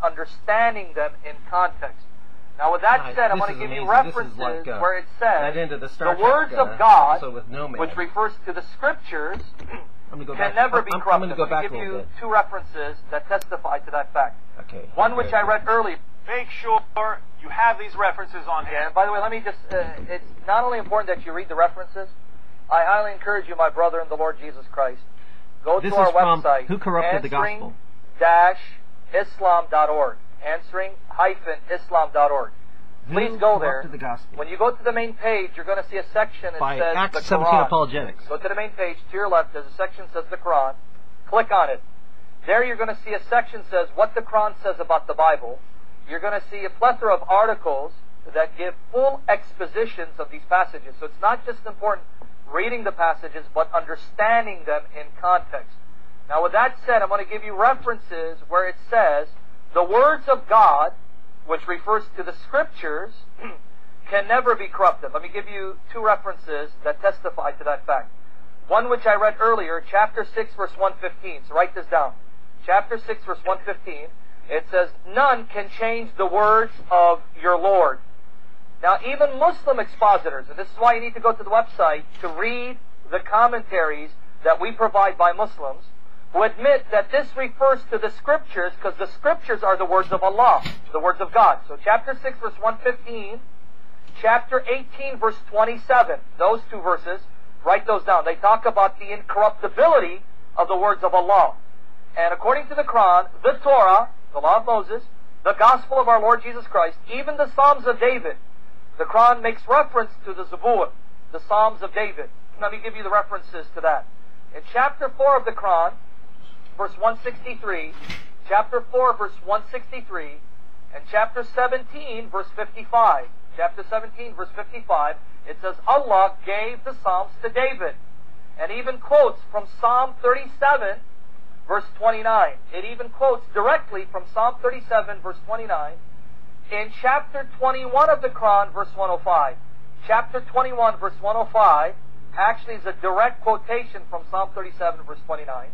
understanding them in context. Now, with that said, I'm going to give you references where it says the words of God, which refers to the Scriptures, can never be corrupted. I'm going to give you two references that testify to that fact. Okay. One which I read earlier. Make sure you have these references on hand. And by the way, let me just, it's not only important that you read the references, I highly encourage you, my brother in the Lord Jesus Christ, go to our website, Who Corrupted the Gospel? answering-islam.org. Answering-islam.org. Please go there. When you go to the main page, you're going to see a section that says Acts the 17 Quran. Apologetics. Go to the main page, to your left, there's a section that says the Quran. Click on it. There you're going to see a section that says what the Quran says about the Bible. You're going to see a plethora of articles that give full expositions of these passages. So it's not just important reading the passages, but understanding them in context. Now, with that said, I'm going to give you references where it says the words of God, which refers to the Scriptures, can never be corrupted. Let me give you two references that testify to that fact. One which I read earlier, chapter 6, verse 115. So write this down. Chapter 6, verse 115. It says, none can change the words of your Lord. Now, even Muslim expositors, and this is why you need to go to the website to read the commentaries that we provide by Muslims, who admit that this refers to the Scriptures, because the Scriptures are the words of Allah, the words of God. So chapter 6, verse 115, chapter 18, verse 27, those two verses, write those down. They talk about the incorruptibility of the words of Allah. And according to the Quran, the Torah, the law of Moses, the gospel of our Lord Jesus Christ, even the Psalms of David, the Quran makes reference to the Zabur, the Psalms of David. Let me give you the references to that. In chapter 4 of the Quran, verse 163, chapter 4, verse 163, and chapter 17, verse 55. Chapter 17, verse 55, it says, Allah gave the Psalms to David. And even quotes from Psalm 37, verse 29. It even quotes directly from Psalm 37, verse 29, in chapter 21 of the Quran, verse 105. Chapter 21, verse 105, actually is a direct quotation from Psalm 37, verse 29.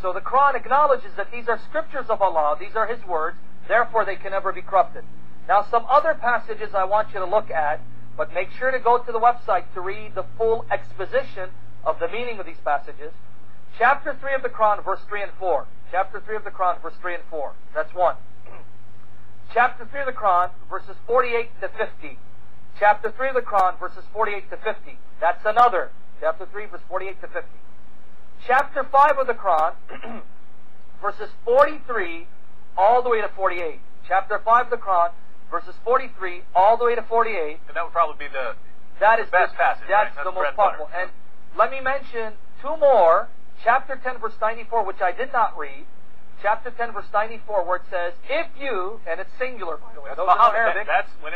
So the Quran acknowledges that these are scriptures of Allah, these are His words, therefore they can never be corrupted. Now, some other passages I want you to look at, but make sure to go to the website to read the full exposition of the meaning of these passages. Chapter 3 of the Quran, verse 3 and 4. Chapter 3 of the Quran, verse 3 and 4. That's one. Chapter 3 of the Quran, verses 48 to 50. Chapter 3 of the Quran, verses 48 to 50. That's another. Chapter 3, verse 48 to 50. Chapter 5 of the Quran, verses 43 all the way to 48. Chapter 5 of the Quran, verses 43 all the way to 48. And that would probably be the best passage. That's the most powerful. And let me mention two more. Chapter 10, verse 94, which I did not read. Chapter 10, verse 94, where it says, if you, and it's singular, by the way. Those Muhammad, are Arabic. that's when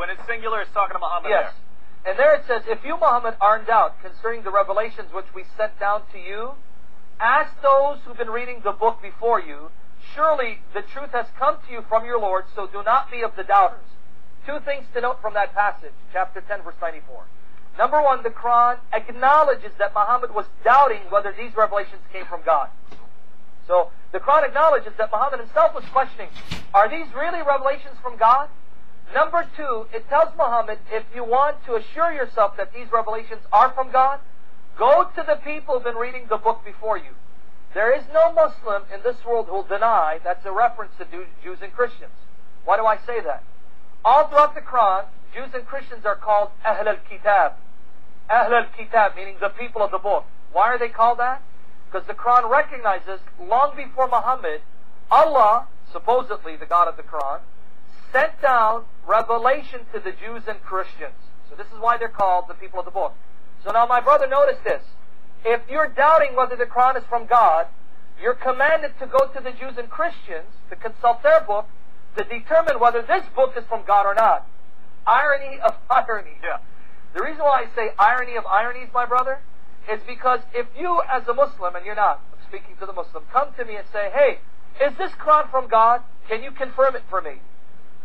it's singular, it's talking to Muhammad. Yes. There. And there it says, if you, Muhammad, are in doubt concerning the revelations which we sent down to you, ask those who've been reading the book before you. Surely the truth has come to you from your Lord, so do not be of the doubters. Two things to note from that passage, chapter 10, verse 94. Number one, the Quran acknowledges that Muhammad was doubting whether these revelations came from God. So the Quran acknowledges that Muhammad himself was questioning, are these really revelations from God? Number two, it tells Muhammad, if you want to assure yourself that these revelations are from God, go to the people who've been reading the book before you. There is no Muslim in this world who will deny that's a reference to Jews and Christians. Why do I say that? All throughout the Quran, Jews and Christians are called Ahl al-Kitab. Ahl al-Kitab, meaning the people of the book. Why are they called that? Because the Quran recognizes, long before Muhammad, Allah, supposedly the God of the Quran, sent down revelation to the Jews and Christians. So this is why they're called the people of the book. So now, my brother, notice this. If you're doubting whether the Quran is from God, you're commanded to go to the Jews and Christians to consult their book to determine whether this book is from God or not. Irony of irony. Yeah. The reason why I say irony of ironies, my brother, is because if you, as a Muslim, and you're not, I'm speaking to the Muslim, come to me and say, hey, is this Quran from God? Can you confirm it for me?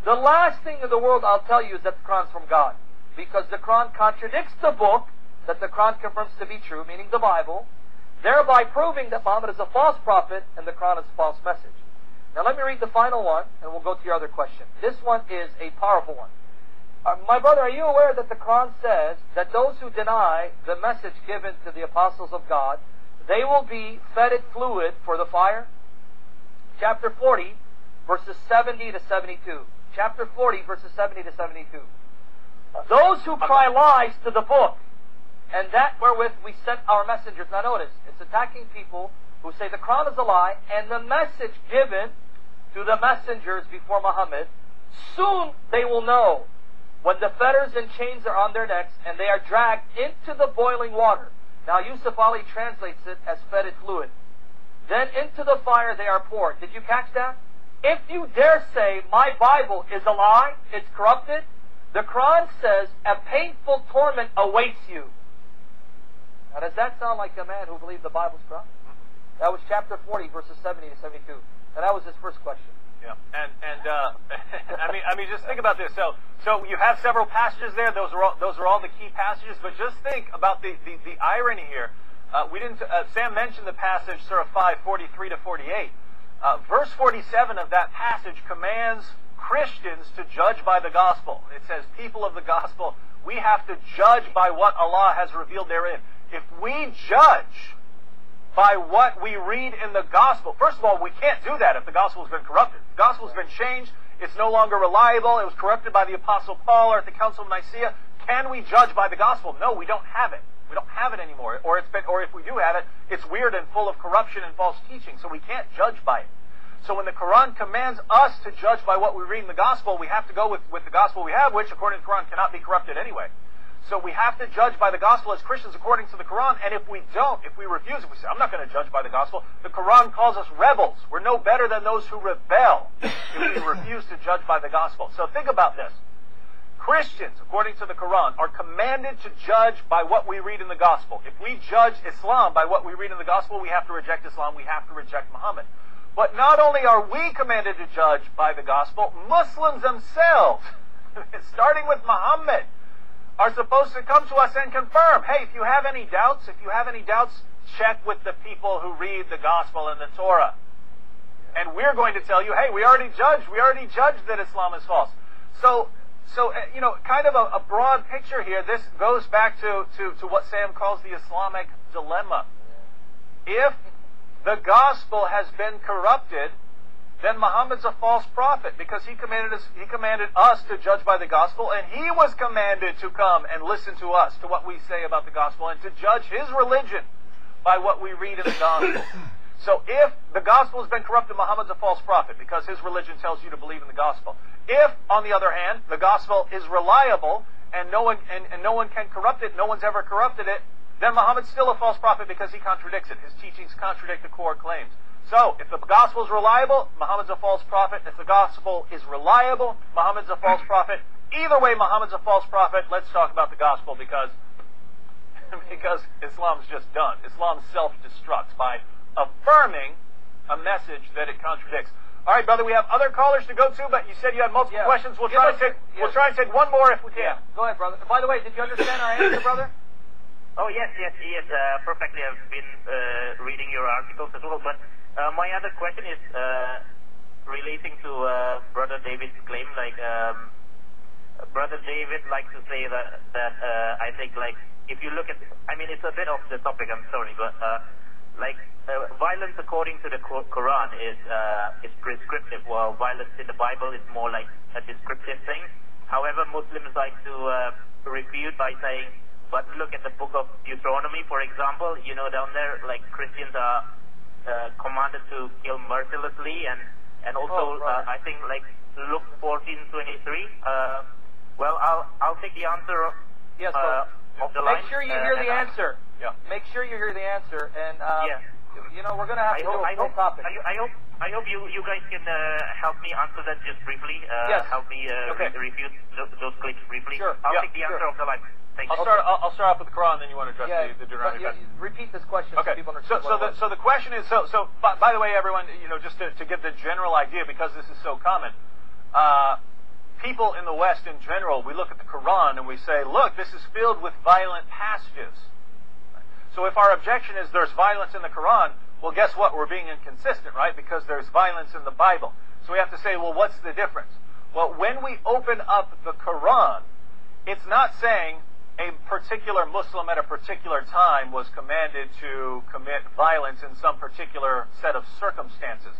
The last thing in the world I'll tell you is that the Quran's from God. Because the Quran contradicts the book that the Quran confirms to be true, meaning the Bible, thereby proving that Muhammad is a false prophet and the Quran is a false message. Now let me read the final one, and we'll go to your other question. This one is a powerful one. My brother, are you aware that the Quran says that those who deny the message given to the apostles of God, they will be fetid fluid for the fire? Chapter 40, verses 70 to 72. Chapter 40, verses 70 to 72. Those who cry lies to the book, and that wherewith we sent our messengers. Now notice, it's attacking people who say the Quran is a lie, and the message given to the messengers before Muhammad, soon they will know when the fetters and chains are on their necks, and they are dragged into the boiling water. Now Yusuf Ali translates it as fetid fluid. Then into the fire they are poured. Did you catch that? If you dare say, my Bible is a lie, it's corrupted, the Quran says a painful torment awaits you. Now does that sound like a man who believed the Bible's corrupt? That was chapter 40, verses 70 to 72. And that was his first question. Yeah, and I mean, just think about this. So you have several passages there. Those are all the key passages. But just think about the irony here. We didn't. Sam mentioned the passage, Surah 5:43 to 48. Verse 47 of that passage commands Christians to judge by the gospel. It says, "People of the gospel, we have to judge by what Allah has revealed therein." If we judge by what we read in the gospel, first of all, we can't do that if the gospel has been corrupted. The gospel has been changed. It's no longer reliable. It was corrupted by the Apostle Paul or at the Council of Nicaea. Can we judge by the gospel? No, we don't have it. We don't have it anymore. Or if we do have it, it's weird and full of corruption and false teaching, so we can't judge by it. So when the Quran commands us to judge by what we read in the gospel, we have to go with the gospel we have, which according to the Quran cannot be corrupted anyway. So we have to judge by the gospel as Christians according to the Quran, and if we don't, if we refuse, if we say, I'm not going to judge by the gospel, the Quran calls us rebels. We're no better than those who rebel if we refuse to judge by the gospel. So think about this. Christians, according to the Quran, are commanded to judge by what we read in the gospel. If we judge Islam by what we read in the gospel, we have to reject Islam, we have to reject Muhammad. But not only are we commanded to judge by the gospel, Muslims themselves, starting with Muhammad, are supposed to come to us and confirm, hey, if you have any doubts, check with the people who read the gospel and the Torah. And we're going to tell you, hey, we already judged that Islam is false. So kind of a broad picture here. This goes back to what Sam calls the Islamic dilemma. If the gospel has been corrupted, then Muhammad's a false prophet, because he commanded us to judge by the gospel, and he was commanded to come and listen to us, to what we say about the gospel, and to judge his religion by what we read in the gospel. So if the gospel has been corrupted, Muhammad's a false prophet, because his religion tells you to believe in the gospel. If, on the other hand, the gospel is reliable, and no one can corrupt it, no one's ever corrupted it, then Muhammad's still a false prophet because he contradicts it. His teachings contradict the core claims. So, if the gospel is reliable, Muhammad's a false prophet. If the gospel is reliable, Muhammad's a false prophet. Either way, Muhammad's a false prophet. Let's talk about the gospel, because Islam's just done. Islam self-destructs by affirming a message that it contradicts. All right, brother, we have other callers to go to, but you said you had multiple questions. We'll try and take one more if we can. Yeah. Go ahead, brother. By the way, did you understand our answer, brother? Oh, yes, perfectly. I've been reading your articles as well, but my other question is relating to Brother David's claim. Brother David likes to say that I think, if you look at, it's a bit off the topic, I'm sorry, but violence according to the Quran is prescriptive, while violence in the Bible is more like a descriptive thing. However, Muslims like to refute by saying, but look at the book of Deuteronomy, for example, down there, Christians are commanded to kill mercilessly, and also, I think, Luke 14:23. Well, I'll take the answer yes, of the line. Make sure you hear the answer. Yeah. Make sure you hear the answer, and we're going to have to do a full topic. I hope you guys can help me answer that just briefly. Yes. Help me refute those clips briefly. Sure. I'll take the answer of the line. I'll start off with the Quran, then you want to address the Deuteronomy. Repeat this question so people understand. So the question is, by the way, everyone, just to give the general idea, because this is so common, people in the West in general, we look at the Quran and we say, look, this is filled with violent passages. So if our objection is there's violence in the Quran, Well, guess what? We're being inconsistent, right? Because there's violence in the Bible. So we have to say, well, what's the difference? Well, when we open up the Quran, it's not saying a particular Muslim at a particular time was commanded to commit violence in some particular set of circumstances.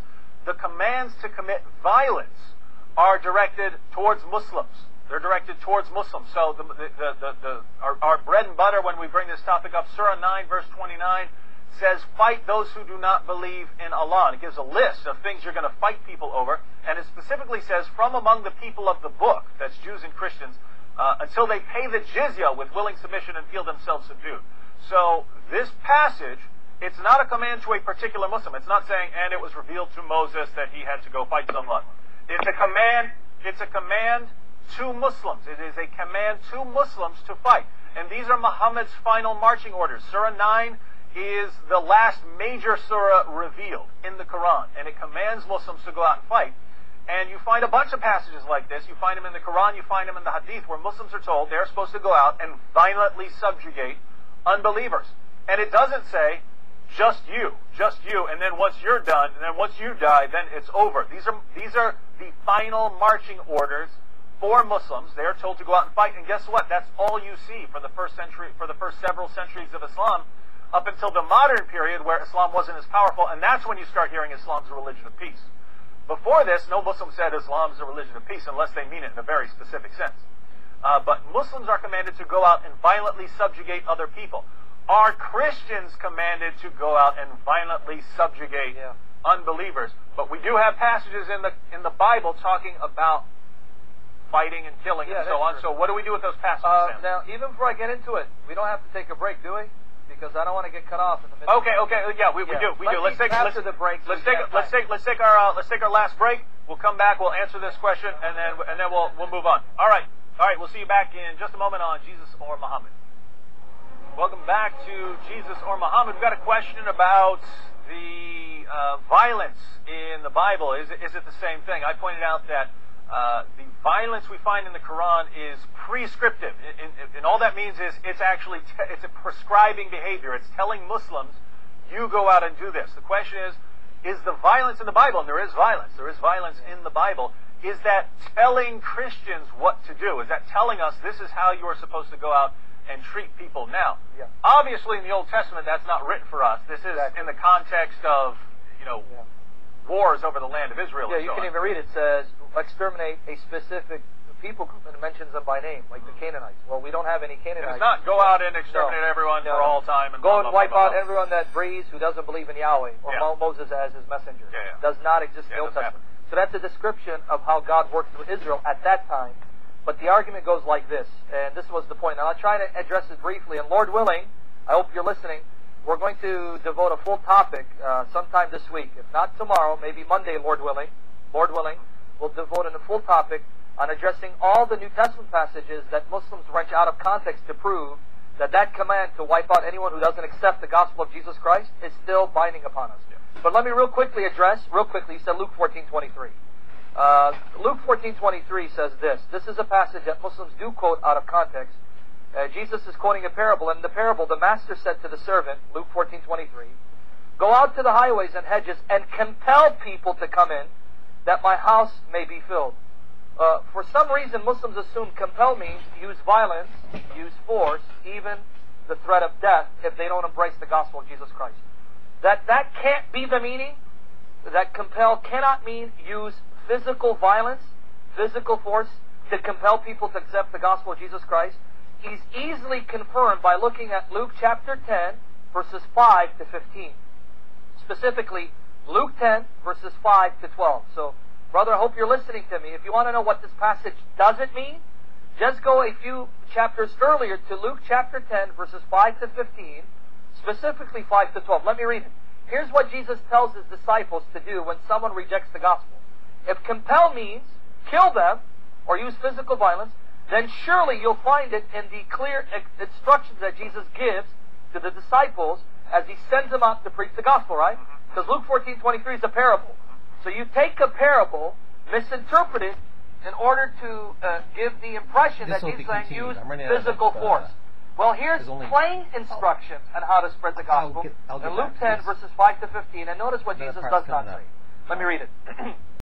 The commands to commit violence are directed towards Muslims. They're directed towards Muslims. So our bread and butter when we bring this topic up, Surah 9, verse 29, says, fight those who do not believe in Allah. And it gives a list of things you're going to fight people over. And it specifically says, from among the people of the book, that's Jews and Christians, until they pay the jizya with willing submission and feel themselves subdued. So this passage, it's not a command to a particular Muslim. It's not saying, and it was revealed to Moses that he had to go fight someone. It's a command to Muslims. It is a command to Muslims to fight. And these are Muhammad's final marching orders. Surah 9 is the last major surah revealed in the Quran. And it commands Muslims to go out and fight. And you find a bunch of passages like this. You find them in the Quran, you find them in the Hadith, where Muslims are told they're supposed to go out and violently subjugate unbelievers. And it doesn't say, just you, and then once you're done, and then once you die, then it's over. These are the final marching orders for Muslims. They are told to go out and fight, and guess what? That's all you see for the first several centuries of Islam, up until the modern period where Islam wasn't as powerful, and that's when you start hearing Islam's a religion of peace. Before this, no Muslim said Islam is a religion of peace unless they mean it in a very specific sense. But Muslims are commanded to go out and violently subjugate other people. Are Christians commanded to go out and violently subjugate unbelievers? But we do have passages in the Bible talking about fighting and killing and so on. True. So what do we do with those passages? Now, even before I get into it, we don't have to take a break, do we? Because I don't want to get cut off in the middle. Okay, yeah, we do. Let's take our last break. We'll come back. We'll answer this question, and then we'll move on. All right. We'll see you back in just a moment on Jesus or Muhammad. Welcome back to Jesus or Muhammad. We've got a question about the violence in the Bible. Is it the same thing? I pointed out that the violence we find in the Quran is prescriptive. And all that means is it's a prescribing behavior. It's telling Muslims, you go out and do this. The question is the violence in the Bible, and there is violence in the Bible, is that telling Christians what to do? Is that telling us this is how you are supposed to go out and treat people? Now, obviously in the Old Testament that's not written for us. This is in the context of, wars over the land of Israel. Yeah, you can even read it. Says, exterminate a specific people group, and it mentions them by name, like the Canaanites. Well, we don't have any Canaanites. It's not go out and exterminate everyone for all time. And go and wipe out everyone that breathes who doesn't believe in Yahweh, or Moses as his messenger. Does not exist in the Old Testament. So that's a description of how God worked through Israel at that time. But the argument goes like this, and this was the point. Now I'll try to address it briefly, and Lord willing, I hope you're listening, we're going to devote a full topic sometime this week. If not tomorrow, maybe Monday, Lord willing, we'll devote a full topic on addressing all the New Testament passages that Muslims wrench out of context to prove that command to wipe out anyone who doesn't accept the gospel of Jesus Christ is still binding upon us. But let me real quickly, you said Luke 14:23. Luke 14:23 says this. This is a passage that Muslims do quote out of context. Jesus is quoting a parable, and in the parable the master said to the servant, Luke 14:23, go out to the highways and hedges and compel people to come in, that my house may be filled. For some reason Muslims assume compel means use violence, use force, even the threat of death if they don't embrace the gospel of Jesus Christ. That can't be the meaning. That compel cannot mean use physical violence, physical force to compel people to accept the gospel of Jesus Christ. He's easily confirmed by looking at Luke chapter 10, verses 5 to 15. Specifically, Luke 10, verses 5 to 12. So, brother, I hope you're listening to me. If you want to know what this passage doesn't mean, just go a few chapters earlier to Luke chapter 10, verses 5 to 15, specifically 5 to 12. Let me read it. Here's what Jesus tells his disciples to do when someone rejects the gospel. If compel means kill them or use physical violence, then surely you'll find it in the clear instructions that Jesus gives to the disciples as he sends them out to preach the gospel, right? Because Luke 14:23 is a parable. So you take a parable, misinterpret it in order to give the impression that he's saying use physical force. Well, here's There's only- plain instructions on how to spread the I'll gospel. get In back Luke to 10, this. verses 5 to 15, and notice what Another Jesus part's does not coming say. up. Let me read it.